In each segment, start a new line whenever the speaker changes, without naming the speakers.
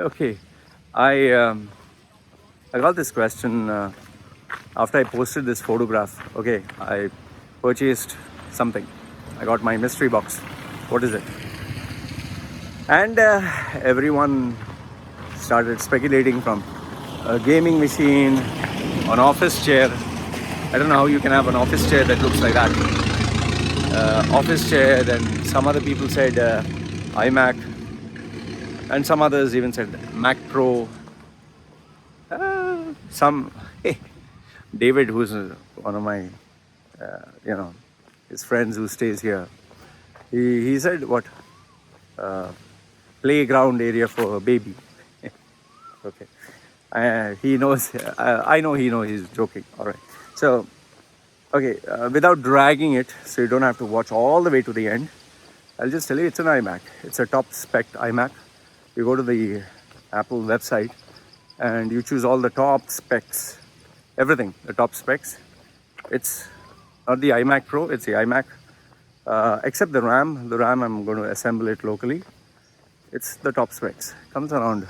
Okay, I I got this question after I posted this photograph. Okay, I purchased something. I got my mystery box. What is it? And everyone started speculating from a gaming machine, an office chair. I don't know how you can have an office chair that looks like that. Office chair, then some other people said iMac, and some others even said Mac Pro. Some hey, David, who's one of my his friends who stays here, he said what playground area for a baby. Okay, he knows. I know he knows he's joking. All right, so okay, without dragging it, so you don't have to watch all the way to the end, I'll just tell you it's an iMac. It's a top spec iMac. You go to the Apple website and you choose all the top specs, everything, the top specs. It's not the iMac Pro, it's the iMac. Except the RAM. The RAM, I'm going to assemble it locally. It's the top specs. Comes around,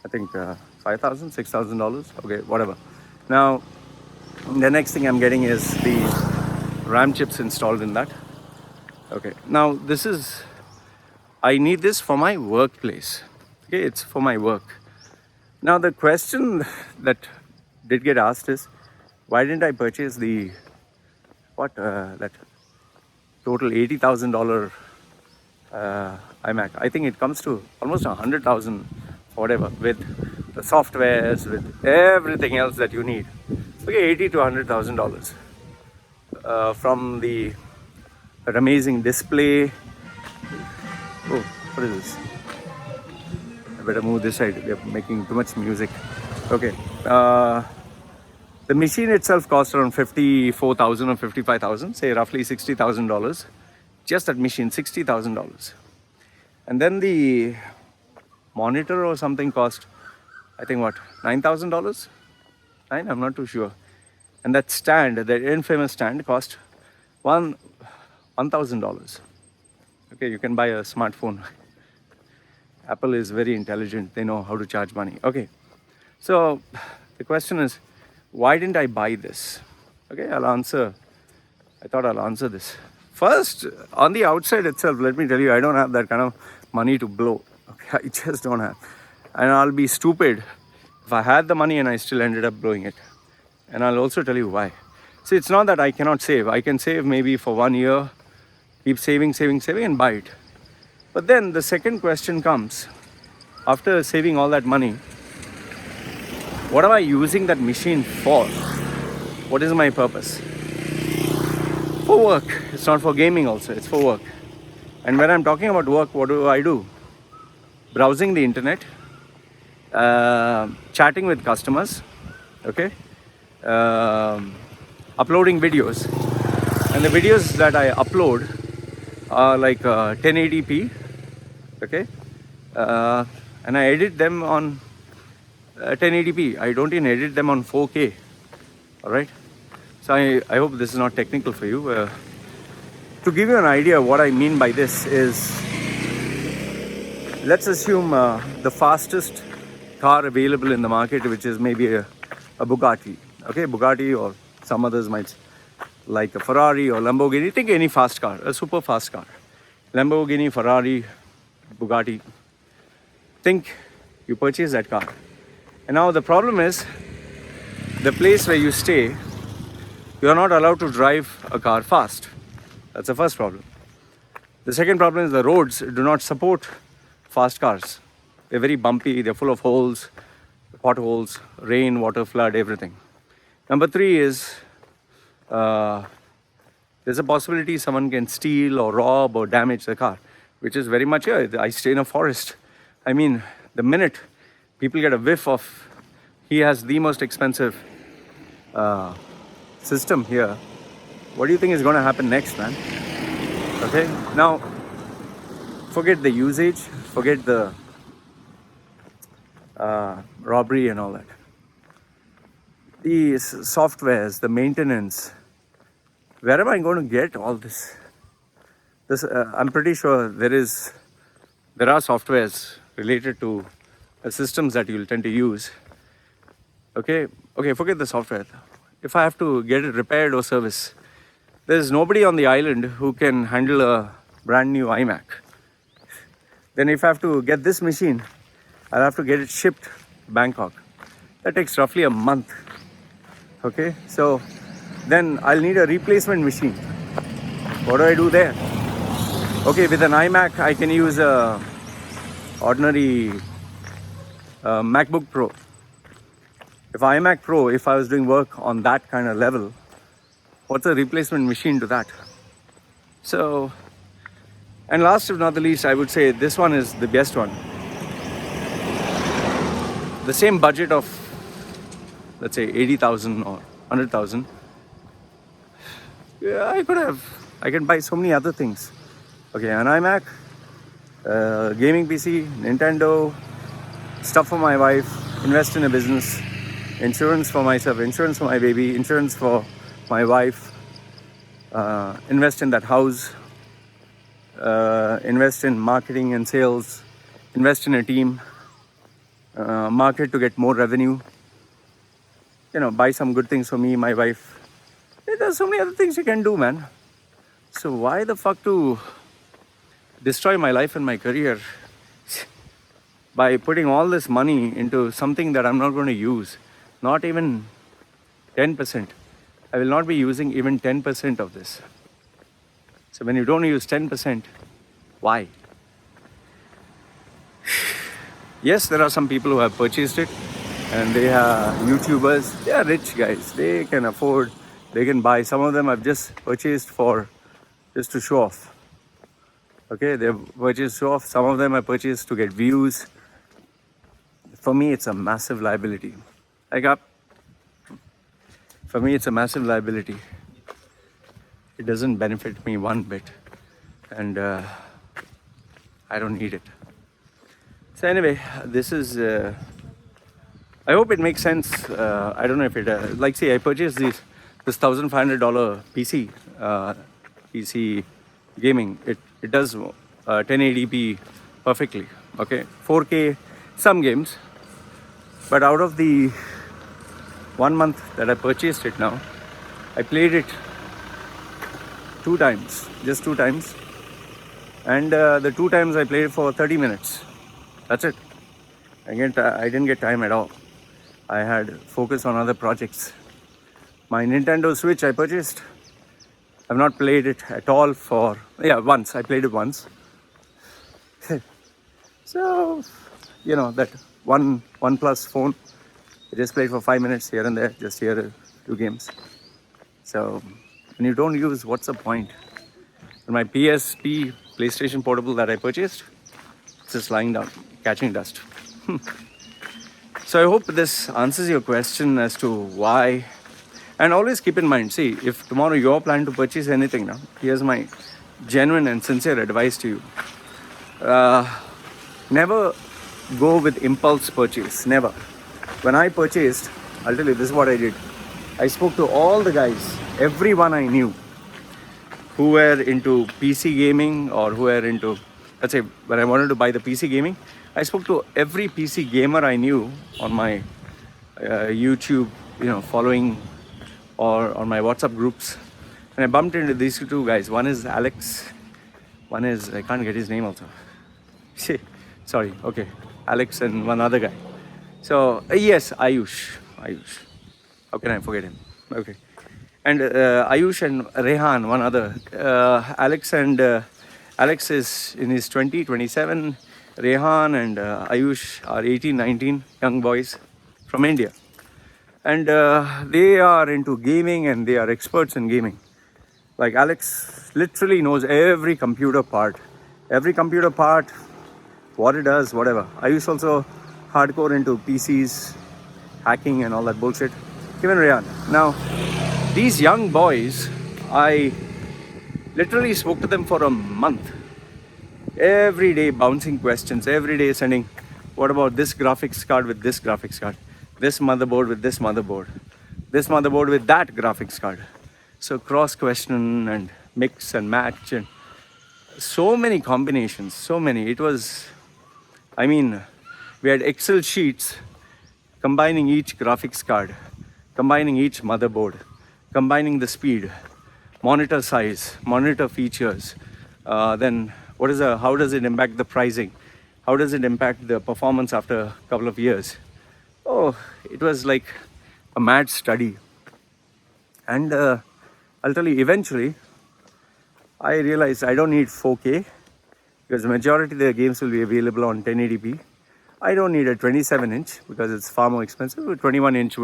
I think, $5,000, $6,000. Okay, whatever. Now, the next thing I'm getting is the RAM chips installed in that. Okay, now this is, I need this for my workplace. Okay, it's for my work. Now the question that did get asked is, why didn't I purchase the that total $80,000 iMac? I think it comes to almost 100,000, whatever, with the softwares, with everything else that you need. Okay, $80,000 to $100,000 from that amazing display. Oh, what is this? I better move this side. They're making too much music. Okay. The machine itself cost around $54,000 or $55,000, say roughly $60,000. Just that machine, $60,000. And then the monitor or something cost, I think what, $9,000? I'm not too sure. And that stand, the infamous stand, cost $1,000. Okay, you can buy a smartphone. Apple is very intelligent. They know how to charge money. Okay, so the question is, why didn't I buy this? Okay, I thought I'll answer this. First, on the outside itself, let me tell you, I don't have that kind of money to blow. Okay, I just don't have. And I'll be stupid if I had the money and I still ended up blowing it. And I'll also tell you why. See, it's not that I cannot save. I can save maybe for 1 year, keep saving and buy it. But then the second question comes, after saving all that money, what am I using that machine for? What is my purpose? For work. It's not for gaming also, it's for work. And when I'm talking about work, what do? Browsing the internet, chatting with customers, okay, uploading videos. And the videos that I upload are like 1080p, okay, and I edit them on 1080p. I don't even edit them on 4K. All right. So I hope this is not technical for you. To give you an idea, what I mean by this is, let's assume the fastest car available in the market, which is maybe a Bugatti. Okay, Bugatti, or some others might like a Ferrari or Lamborghini. Think any fast car, a super fast car. Lamborghini, Ferrari, Bugatti. Think you purchase that car. And now the problem is, the place where you stay, you are not allowed to drive a car fast. That's the first problem. The second problem is the roads do not support fast cars. They're very bumpy, they're full of holes, potholes, rain, water, flood, everything. Number three is, there's a possibility someone can steal or rob or damage the car, which is very much here. I stay in a forest. I mean, the minute people get a whiff of, he has the most expensive system here, what do you think is going to happen next, man? Okay, now forget the usage, forget the robbery and all that. The softwares, the maintenance, where am I going to get all this? I'm pretty sure there are softwares related to systems that you'll tend to use. Okay, forget the software. If I have to get it repaired or service, there's nobody on the island who can handle a brand new iMac. Then if I have to get this machine, I'll have to get it shipped to Bangkok. That takes roughly a month. Okay, so then I'll need a replacement machine. What do I do there? Okay, with an iMac, I can use a ordinary MacBook Pro. If iMac Pro, if I was doing work on that kind of level, what's a replacement machine to that? So, and last but not the least, I would say this one is the best one. The same budget of, let's say, 80,000 or 100,000. Yeah, I can buy so many other things. Okay, an iMac, gaming PC, Nintendo, stuff for my wife, invest in a business, insurance for myself, insurance for my baby, insurance for my wife, invest in that house, invest in marketing and sales, invest in a team, market to get more revenue, buy some good things for me, my wife. There's so many other things you can do, man. So why the fuck to destroy my life and my career by putting all this money into something that I'm not going to use? Not even 10%. I will not be using even 10% of this. So when you don't use 10%, why? Yes, there are some people who have purchased it and they are YouTubers. They are rich guys. They can afford, they can buy. Some of them I've just purchased just to show off. Okay, they've purchased to show off. Some of them I purchased to get views. For me, it's a massive liability. For me, it's a massive liability. It doesn't benefit me one bit. And I don't need it. So anyway, this is... I hope it makes sense. I don't know if it... I purchased this $1,500 PC gaming. It does 1080p perfectly. Okay, 4K, some games. But out of the 1 month that I purchased it now, I played it 2 times, just 2 times. And the 2 times I played it for 30 minutes. That's it. I didn't get time at all. I had focus on other projects. My Nintendo Switch I purchased. I've not played it at all once. I played it once. So, that OnePlus phone, I just played for 5 minutes here and there, just here 2 games. So, when you don't use, what's the point? And my PSP, PlayStation Portable that I purchased, it's just lying down, catching dust. So I hope this answers your question as to why. And always keep in mind, see, if tomorrow you're planning to purchase anything now, here's my genuine and sincere advice to you. Never go with impulse purchase, never. When I purchased, I'll tell you, this is what I did. I spoke to all the guys, everyone I knew, who were into PC gaming or who were into, let's say, when I wanted to buy the PC gaming, I spoke to every PC gamer I knew on my YouTube, following, or on my WhatsApp groups. And I bumped into these 2 guys. One is Alex. One is, I can't get his name also. Sorry, okay. Alex and one other guy. So, yes, Ayush. How can I forget him? Okay. And Ayush and Rehan, one other. Alex is in his 27. Rehan and Ayush are 18, 19, young boys from India. And they are into gaming and they are experts in gaming. Like Alex literally knows every computer part, what it does, whatever. Ayush also hardcore into PCs, hacking and all that bullshit. Even Rehan. Now, these young boys, I literally spoke to them for a month. Every day bouncing questions, every day sending, what about this graphics card with this graphics card? This motherboard with this motherboard. This motherboard with that graphics card. So cross question and mix and match and so many combinations, so many. It was, We had Excel sheets combining each graphics card, combining each motherboard, combining the speed, monitor size, monitor features. Then how does it impact the pricing? How does it impact the performance after a couple of years? Oh, it was like a mad study. And I'll tell you, eventually, I realized I don't need 4K because the majority of the games will be available on 1080p. I don't need a 27-inch because it's far more expensive. 24-inch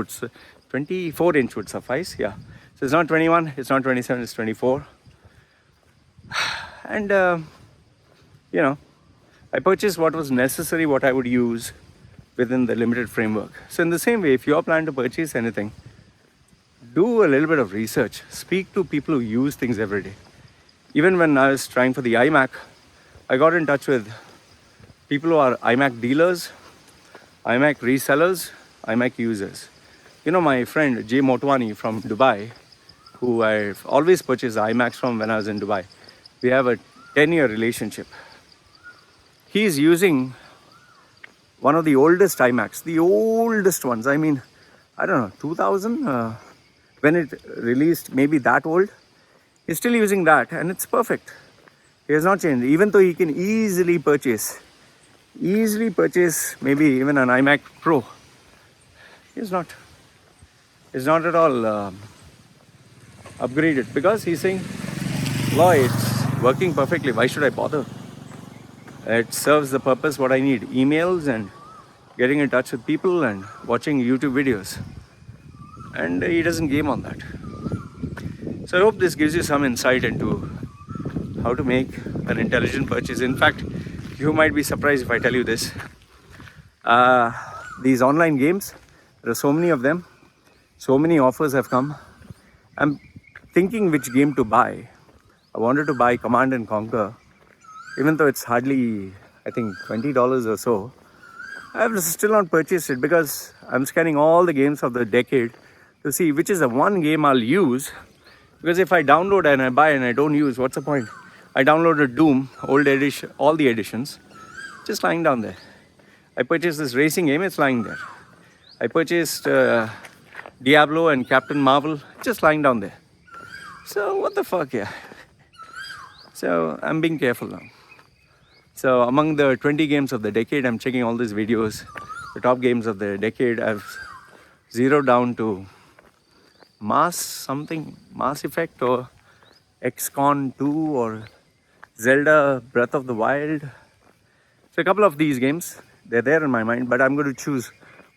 would suffice. Yeah. So it's not 21, it's not 27, it's 24. And, I purchased what was necessary, what I would use within the limited framework. So in the same way, if you're planning to purchase anything, do a little bit of research. Speak to people who use things every day. Even when I was trying for the iMac, I got in touch with people who are iMac dealers, iMac resellers, iMac users. My friend Jay Motwani from Dubai, who I've always purchased iMacs from when I was in Dubai. We have a 10-year relationship. He's using one of the oldest iMacs, the oldest ones. I mean, I don't know, 2000, when it released, maybe that old. He's still using that and it's perfect. He has not changed, even though he can easily purchase maybe even an iMac Pro. He's not at all upgraded because he's saying, Loy, it's working perfectly. Why should I bother? It serves the purpose what I need. Emails and getting in touch with people and watching YouTube videos. And he doesn't game on that. So I hope this gives you some insight into how to make an intelligent purchase. In fact, you might be surprised if I tell you this. These online games, there are so many of them. So many offers have come. I'm thinking which game to buy. I wanted to buy Command and Conquer. Even though it's hardly, I think, $20 or so. I have still not purchased it because I'm scanning all the games of the decade to see which is the one game I'll use. Because if I download and I buy and I don't use, what's the point? I downloaded Doom, old edition, all the editions, just lying down there. I purchased this racing game, it's lying there. I purchased Diablo and Captain Marvel, just lying down there. So what the fuck, yeah. So I'm being careful now. So among the 20 games of the decade, I'm checking all these videos. The top games of the decade, I've zeroed down to Mass Effect or XCON 2 or Zelda Breath of the Wild. So a couple of these games, they're there in my mind, but I'm going to choose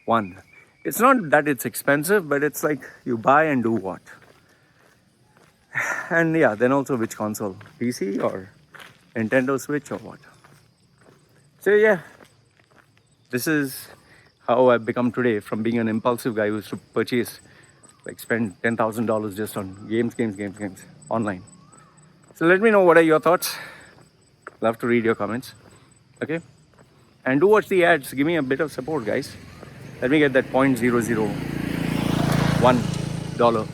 one. It's not that it's expensive, but it's like you buy and do what? And yeah, then also which console? PC or Nintendo Switch or what? So yeah, this is how I've become today, from being an impulsive guy who used to purchase, like spend $10,000 just on games online. So let me know what are your thoughts. Love to read your comments. Okay? And do watch the ads. Give me a bit of support, guys. Let me get that $0.001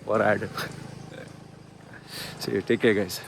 per ad. So take care, guys.